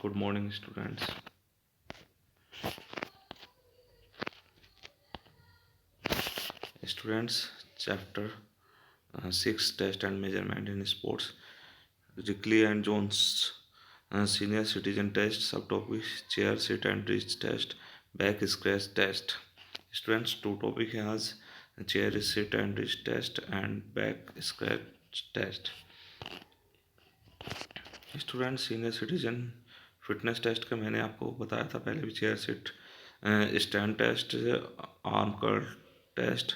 Good morning, students. Students, chapter 6 Test and Measurement in Sports. Rickley and Jones Senior Citizen Test. Subtopic Chair, Sit and Reach Test. Back Scratch Test. Students, two topic has Chair, Sit and Reach Test and Back Scratch Test. Student senior citizen fitness test का मैंने आपको बताया था पहले भी। Chair sit stand test, arm curl test,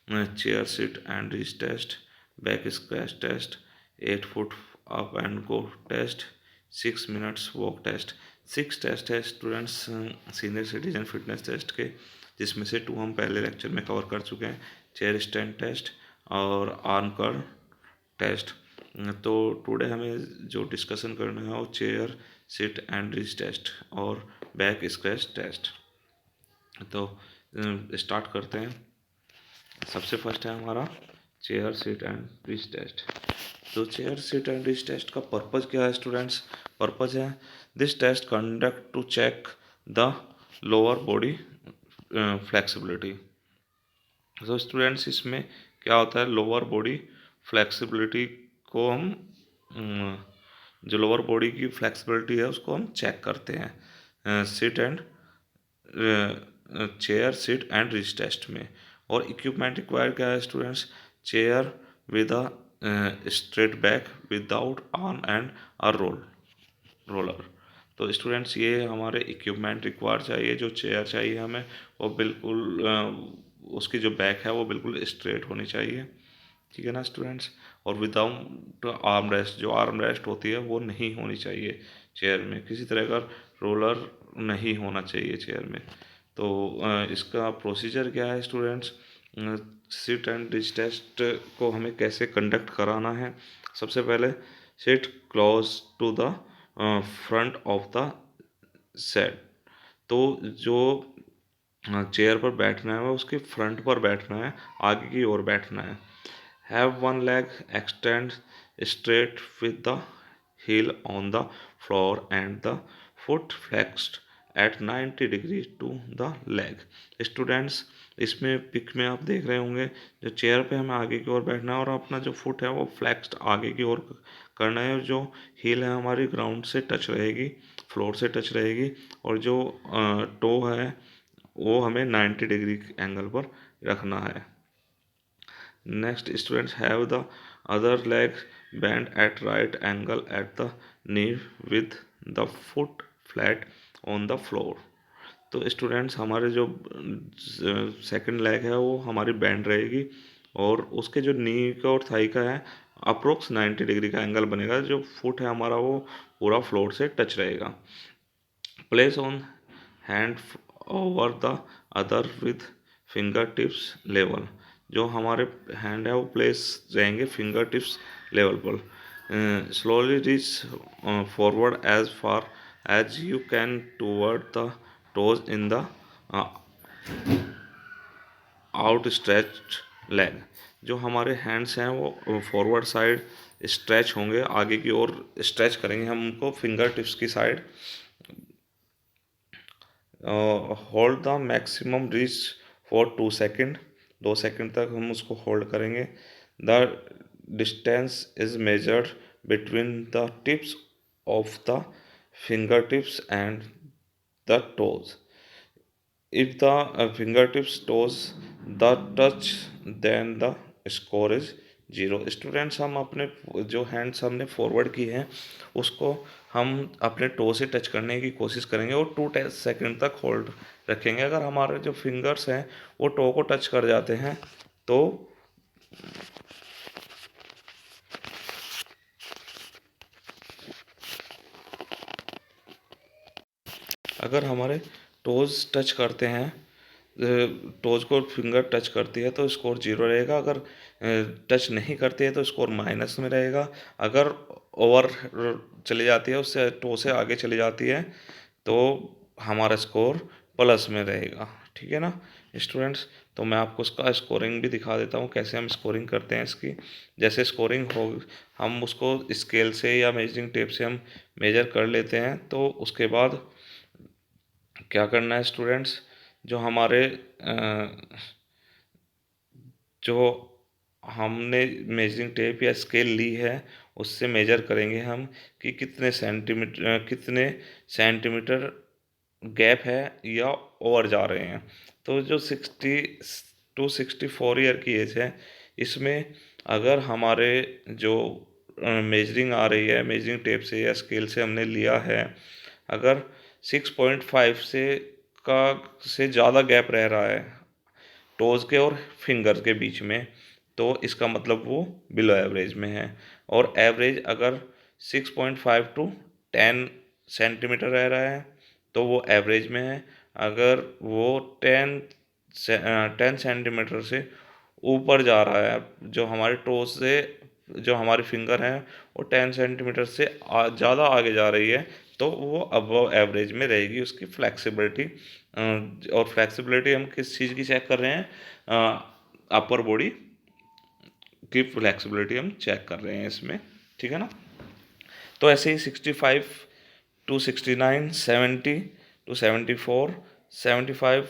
chair sit and reach test, back squash test, 8 foot up and go test, 6 minutes walk test. 6 test है students senior citizen fitness test के, जिसमें से 2 हम पहले लेक्चर में कवर कर चुके हैं, चेयर स्टैंड टेस्ट और आर्म कर्ल टेस्ट। तो टुडे हमें जो डिस्कशन करना है वो chair sit and reach test और बैक स्क्रैच टेस्ट। तो स्टार्ट करते हैं। सबसे फर्स्ट है हमारा chair sit and reach test. तो chair sit and reach test का पर्पज़ क्या है स्टूडेंट्स? पर्पज़ है this test conduct to check the lower body flexibility. तो स्टूडेंट्स इसमें क्या होता है, लोअर बॉडी फ्लेक्सिबिलिटी को हम जो लोअर बॉडी की फ्लेक्सिबिलिटी है उसको हम चेक करते हैं sit and chair sit and reach test में। और इक्विपमेंट रिक्वायर्ड क्या है students? Chair with a straight back without arm and a roller. तो स्टूडेंट्स ये हमारे इक्विपमेंट रिक्वायर चाहिए। जो चेयर चाहिए हमें वो बिल्कुल उसकी जो बैक है वो बिल्कुल स्ट्रेट होनी चाहिए, ठीक है ना स्टूडेंट्स। और विदाउट आर्म रेस्ट, जो आर्म रेस्ट होती है वो नहीं होनी चाहिए चेयर में, किसी तरह का रोलर नहीं होना चाहिए चेयर में। तो इसका प्रोसीजर क्या है students? Sit and reach test को हमें कैसे कंडक्ट कराना है? सबसे पहले sit close to the front of the set. तो जो चेयर पर बैठना है उसके फ्रंट पर बैठना है, आगे की ओर बैठना है। Have one leg extend straight with the heel on the floor and the foot flexed at 90 degree to the leg. Students इसमें पिक में आप देख रहे होंगे जो चेयर पे हमें आगे की ओर बैठना है और अपना जो फुट है वो फ्लैक्स्ड आगे की ओर करना है। जो हील है हमारी ग्राउंड से टच रहेगी, फ्लोर से टच रहेगी, और जो टो है वो हमें 90 डिग्री एंगल पर रखना है। Next, students have the other leg bent at right angle at the knee with the foot flat on the floor। तो स्टूडेंट्स हमारे जो सेकंड लेग है वो हमारी बैंड रहेगी और उसके जो नी का और थाई का है अप्रोक्स 90 डिग्री का एंगल बनेगा। जो फुट है हमारा वो पूरा फ्लोर से टच रहेगा। Place on hand over the other with finger tips level. जो हमारे हैंड है वो प्लेस रहेंगे फिंगर टिप्स लेवल पर। Slowly reach forward as far as you can toward the toes in the outstretched leg. जो हमारे hands हैं वो फॉरवर्ड साइड स्ट्रेच होंगे, आगे की ओर स्ट्रेच करेंगे हम उनको फिंगर टिप्स की साइड। Hold the maximum reach for 2 second. 2 second तक हम उसको होल्ड करेंगे। The distance is measured between the tips of the finger tips and the toes. If the finger tips toes the touch then the score is 0। Students हम अपने जो hands हमने forward की हैं उसको हम अपने टो से टच करने की कोशिश करेंगे और 2 सेकेंड तक होल्ड रखेंगे। अगर हमारे जो फिंगर्स हैं वो टो को टच कर जाते हैं तो अगर हमारे टोज टच करते हैं, टोज को फिंगर टच करती है तो स्कोर 0 रहेगा। अगर टच नहीं करती है तो स्कोर माइनस में रहेगा। अगर ओवर चली जाती है, उससे टो से आगे चली जाती है, तो हमारा स्कोर प्लस में रहेगा, ठीक है ना स्टूडेंट्स। तो मैं आपको उसका स्कोरिंग भी दिखा देता हूँ, कैसे हम स्कोरिंग करते हैं इसकी। जैसे स्कोरिंग हो, हम उसको स्केल से या मेजरिंग टेप से हम मेजर कर लेते हैं, तो उसके बाद क्या करना है स्टूडेंट्स, जो हमारे जो हमने मेजरिंग टेप या स्केल ली है, उससे मेजर करेंगे हम कि कितने सेंटीमीटर गैप है या ओवर जा रहे हैं। तो जो 60 to 64 ईयर की एज है, इसमें अगर हमारे जो मेजरिंग आ रही है, मेजरिंग टेप से या स्केल से हमने लिया है, अगर 6.5 का से ज़्यादा गैप रह रहा है टोज़ के और फिंगर के बीच में, तो इसका मतलब वो बिलो एवरेज में है। और एवरेज अगर 6.5 to 10 सेंटीमीटर रह रहा है, तो वो एवरेज में है। अगर वो 10 सेंटीमीटर से ऊपर जा रहा है, जो हमारे टोज से जो हमारी फिंगर है वो 10 सेंटीमीटर से ज़्यादा आगे जा रही है, तो वो अबव एवरेज में रहेगी उसकी फ्लेक्सिबिलिटी। और फ्लेक्सिबिलिटी हम किस चीज़ की चेक कर रहे हैं, अपर बॉडी की फ्लेक्सिबिलिटी हम चेक कर रहे हैं इसमें, ठीक है ना। तो ऐसे ही 65 to 69, 70 to 74, 75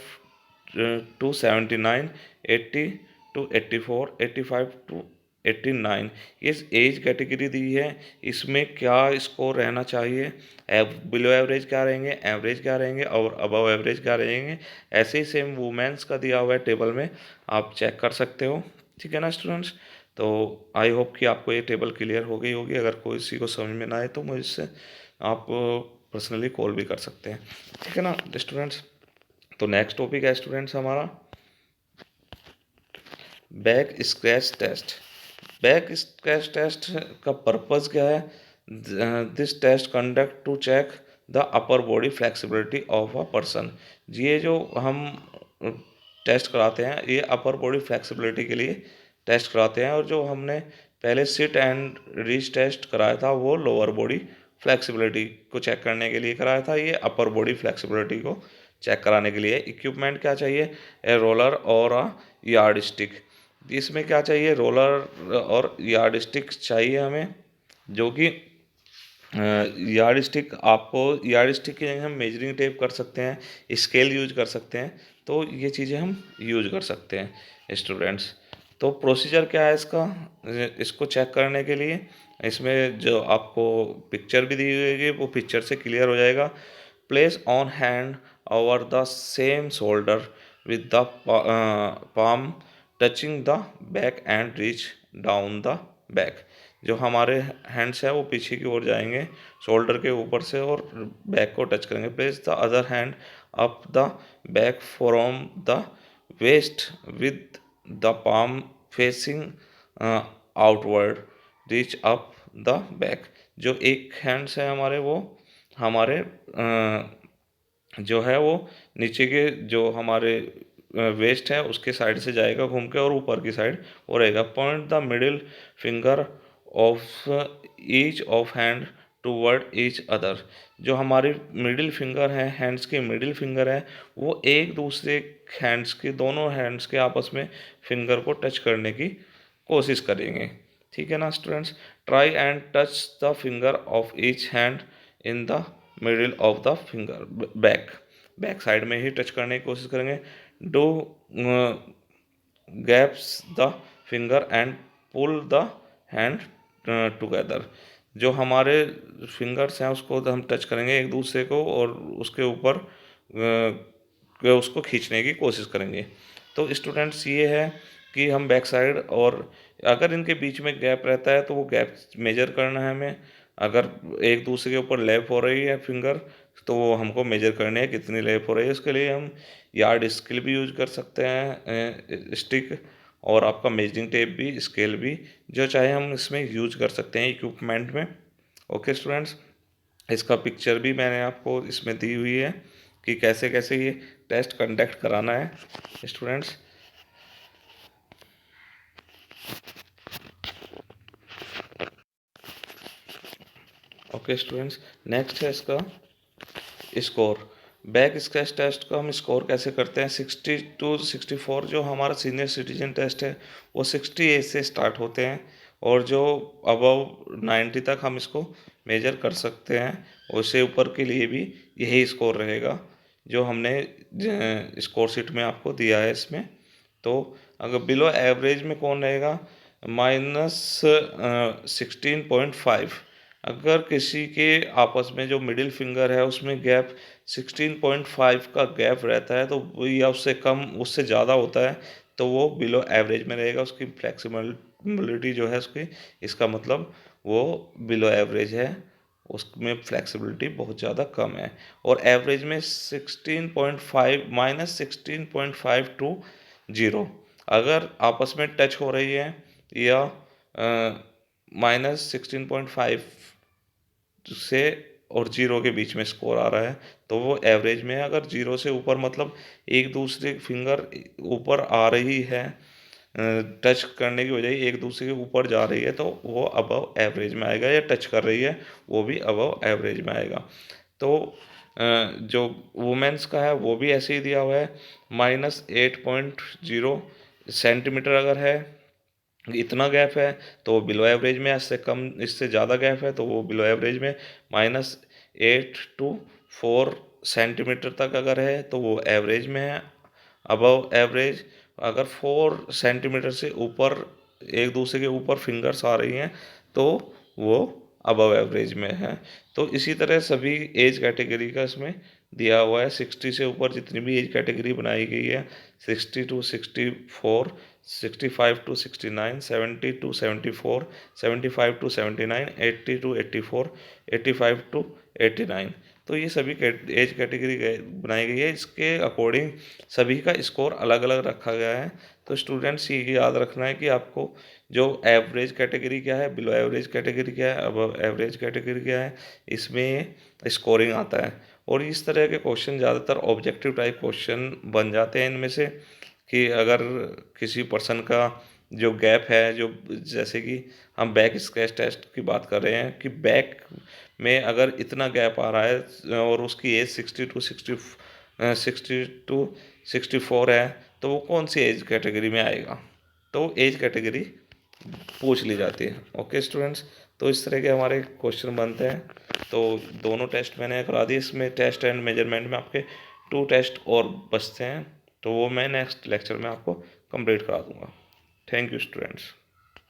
to 79, 80 to 84, 85 to 89, ये एज कैटेगरी दी है। इसमें क्या स्कोर रहना चाहिए, बिलो एवरेज क्या रहेंगे, एवरेज क्या रहेंगे और अबव एवरेज क्या रहेंगे। ऐसे ही सेम वुमेन्स का दिया हुआ है टेबल में, आप चेक कर सकते हो, ठीक है ना स्टूडेंट्स। तो आई होप कि आपको ये टेबल क्लियर हो गई होगी। अगर कोई किसी को समझ में ना आए तो मुझसे आप पर्सनली कॉल भी कर सकते हैं, ठीक है ना स्टूडेंट्स। तो नेक्स्ट टॉपिक है स्टूडेंट्स हमारा back scratch test. Back scratch test का पर्पज़ क्या है, this test conduct to check the upper body flexibility of a person. ये जो हम टेस्ट कराते हैं, ये अपर बॉडी फ्लेक्सिबिलिटी के लिए टेस्ट कराते हैं। और जो हमने पहले सिट एंड रीच टेस्ट कराया था, वो लोअर बॉडी फ्लेक्सिबिलिटी को चेक करने के लिए कराया था। ये अपर बॉडी फ्लेक्सिबिलिटी को चेक कराने के लिए इक्विपमेंट क्या चाहिए, ए रोलर और अ यार्ड स्टिक। इसमें क्या चाहिए, रोलर और यार्ड स्टिक चाहिए हमें, जो कि यार्ड स्टिक, आपको यार्ड स्टिक की जगह हम मेजरिंग टेप कर सकते हैं, स्केल यूज कर सकते हैं। तो ये चीज़ें हम यूज कर सकते हैं स्टूडेंट्स। तो प्रोसीजर क्या है इसका, इसको चेक करने के लिए इसमें जो आपको पिक्चर भी दी हुई है वो पिक्चर से क्लियर हो जाएगा। Place on hand over the same shoulder with the palm touching the back and reach down the back. जो हमारे हैंड्स हैं वो पीछे की ओर जाएंगे शोल्डर के ऊपर से और बैक को टच करेंगे। Place the other hand up the back from the waist with the palm facing outward, reach up the back. जो एक हैंड्स है हमारे, वो हमारे जो है वो नीचे के जो हमारे वेस्ट है उसके साइड से जाएगा घूम के और ऊपर की साइड वो रहेगा। Point the middle finger of each of hand toward each other. जो हमारी मिडिल फिंगर है, हैंड्स की मिडिल फिंगर है, वो एक दूसरे हैंड्स के, दोनों हैंड्स के आपस में फिंगर को टच करने की कोशिश करेंगे, ठीक है ना students. Try and touch the finger of each hand in the middle of the finger back. Back side में ही टच करने की कोशिश करेंगे। Do gaps the finger and pull the hand together. जो हमारे फिंगर्स हैं उसको हम टच करेंगे एक दूसरे को और उसके ऊपर उसको खींचने की कोशिश करेंगे। तो स्टूडेंट्स ये है कि हम बैक साइड, और अगर इनके बीच में गैप रहता है तो वो गैप मेजर करना है हमें। अगर एक दूसरे के ऊपर लैप हो रही है फिंगर, तो वो हमको मेजर करनी है कितनी लैप हो रही है। उसके लिए हम यार्ड स्केल भी यूज कर सकते हैं, स्टिक, और आपका मेजरिंग टेप भी, स्केल भी, जो चाहे हम इसमें यूज कर सकते हैं इक्विपमेंट में। ओके स्टूडेंट्स, इसका पिक्चर भी मैंने आपको इसमें दी हुई है कि कैसे कैसे ये टेस्ट कंडक्ट कराना है स्टूडेंट्स। ओके स्टूडेंट्स, नेक्स्ट है इसका स्कोर। बैक स्क्रैच टेस्ट का हम स्कोर कैसे करते हैं, 60 to 64 जो हमारा सीनियर सिटीजन टेस्ट है वो 68 से स्टार्ट होते हैं, और जो अबव 90 तक हम इसको मेजर कर सकते हैं, उससे ऊपर के लिए भी यही स्कोर रहेगा जो हमने स्कोर शीट में आपको दिया है इसमें। तो अगर बिलो एवरेज में कौन रहेगा, -16.5। अगर किसी के आपस में जो मिडिल फिंगर है उसमें गैप 16.5 का गैप रहता है तो वो, या उससे कम उससे ज़्यादा होता है तो वो बिलो एवरेज में रहेगा, उसकी फ्लेक्सिबिलिटी जो है उसकी, इसका मतलब वो बिलो एवरेज है, उसमें फ्लेक्सिबिलिटी बहुत ज़्यादा कम है। और एवरेज में 16.5 -16.5 टू 0 अगर आपस में टच हो रही है, या -16.5 से और 0 के बीच में स्कोर आ रहा है तो वो एवरेज में है। अगर 0 से ऊपर मतलब एक दूसरे फिंगर ऊपर आ रही है, टच करने की बजाय एक दूसरे के ऊपर जा रही है तो वो अबव एवरेज में आएगा, या टच कर रही है वो भी अबव एवरेज में आएगा। तो जो वुमेन्स का है वो भी ऐसे ही दिया हुआ है, -8.0 सेंटीमीटर अगर है, इतना गैप है तो वो बिलो एवरेज में है, इससे कम इससे ज़्यादा गैप है तो वो बिलो एवरेज में। -8 to 4 सेंटीमीटर तक अगर है तो वो एवरेज में है, अबव एवरेज। अगर 4 सेंटीमीटर से ऊपर एक दूसरे के ऊपर फिंगर्स आ रही हैं तो वो अबव एवरेज में है। तो इसी तरह सभी एज कैटेगरी का इसमें दिया हुआ है, 60 से ऊपर जितनी भी एज कैटेगरी बनाई गई है, 60 to 64, 65 to 69, 70 to 74, 75 to 79, 80 to 84, 85 to 89। तो ये सभी एज कैटेगरी बनाई गई है, इसके अकॉर्डिंग सभी का स्कोर अलग अलग रखा गया है। तो स्टूडेंट्स ये याद रखना है कि आपको जो एवरेज कैटेगरी क्या है, बिलो एवरेज कैटेगरी क्या है, अब एवरेज कैटेगरी क्या है, इसमें स्कोरिंग आता है। और इस तरह के क्वेश्चन ज़्यादातर ऑब्जेक्टिव टाइप क्वेश्चन बन जाते हैं इनमें से, कि अगर किसी पर्सन का जो गैप है, जो जैसे कि हम बैक स्क्रैच टेस्ट की बात कर रहे हैं कि बैक में अगर इतना गैप आ रहा है और उसकी एज 60 to 64 है तो वो कौन सी एज कैटेगरी में आएगा, तो एज कैटेगरी पूछ ली जाती है। ओके स्टूडेंट्स, तो इस तरह के हमारे क्वेश्चन बनते हैं। तो दोनों टेस्ट मैंने करा दिए, इसमें टेस्ट एंड मेजरमेंट में आपके 2 टेस्ट और बचते हैं, तो वो मैं नेक्स्ट लेक्चर में आपको कंप्लीट करा दूंगा। Thank you students.